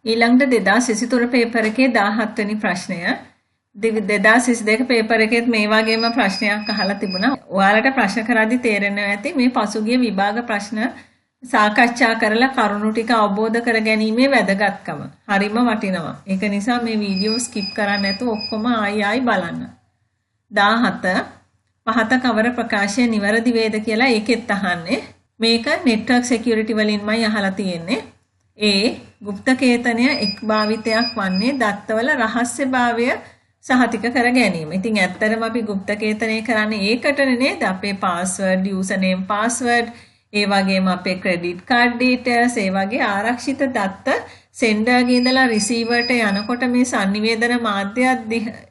ඊළඟට 2023 පේපර් එකේ 17 වෙනි ප්‍රශ්නය 2022 පේපර් එකේත් මේ වගේම ප්‍රශ්නයක් අහලා තිබුණා. ඔයාලට ප්‍රශ්න කරද්දි තේරෙනවා ඇති මේ පසුගිය විභාග ප්‍රශ්න සාකච්ඡා කරලා කරුණු ටික අවබෝධ කර ගැනීමේ වැදගත්කම. හරිම වටිනවා. ඒක නිසා මේ වීඩියෝ ස්කිප් කරන්න නැතුව ඔක්කොම ආයි බලන්න. 17 පහත කවර ප්‍රකාශය නිවැරදි වේද කියලා ඒකෙත් අහන්නේ. මේක network security වලින්මයි අහලා තියෙන්නේ. ගුප්තකේතනය එක් භාවිතයක් වන්නේ දත්තවල රහස්‍යභාවය සහතික කර ගැනීම. ඉතින් ඇත්තටම අපි ගුප්තකේතනය කරන්නේ ඒකටනේ නේද? අපේ password, username password, ඒ වගේම අපේ credit card details, ඒ වගේ ආරක්ෂිත දත්ත sender ගේ ඉඳලා receiver ට යනකොට මේ sannivedana මාධ්‍යයක්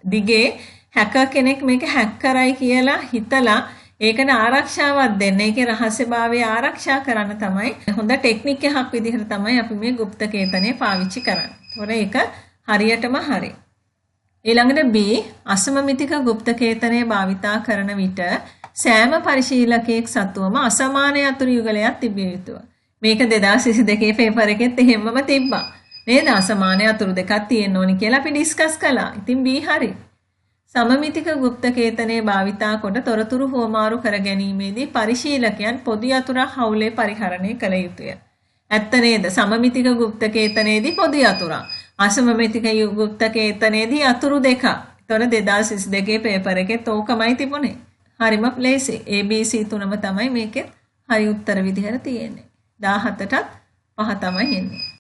දිගේ hacker කෙනෙක් මේක hack කරයි කියලා හිතලා ඒකට ආරක්ෂාවක් දෙන්න. ඒකේ රහස්‍යභාවය ආරක්ෂා කරන්න තමයි හොඳ ටෙක්නික් එකක් විදිහට තමයි අපි මේ ගුප්තකේතනය පාවිච්චි කරන්නේ. ඒතොර ඒක හරියටම හරි. ඊළඟට B අසමමිතික ගුප්තකේතනය භාවිතා කරන විට සෑම පරිශීලකයෙක් සතුවම අසමාන යතුරු යුගලයක් තිබිය යුතුය. මේක 2022 පේපර් එකෙත් එහෙමම තිබ්බා. නේද? අසමාන යතුරු දෙකක් තියෙන්න ඕනි කියලා අපි ඩිස්කස් කළා. ඉතින් B හරි. සමමිතික ගුප්තකේතනයේ භාවිතා කොට තොරතුරු හුවමාරු කර ගැනීමේදී පරිශීලකයන් පොදු යතුරක් හවුලේ පරිහරණය කළ යුතුය. ඇත්ත නේද? සමමිතික ගුප්තකේතනයේදී පොදු යතුරක්. අසමමිතික ගුප්තකේතනයේදී යතුරු දෙකක්. ඒතොර 2022 පේපර් එකෙත් ඕකමයි තිබුණේ. හරිම ප්ලේසි. ABC තුනම තමයි මේකේ හරි උත්තර විදිහට තියෙන්නේ. 17ටත් 5 තමයි එන්නේ.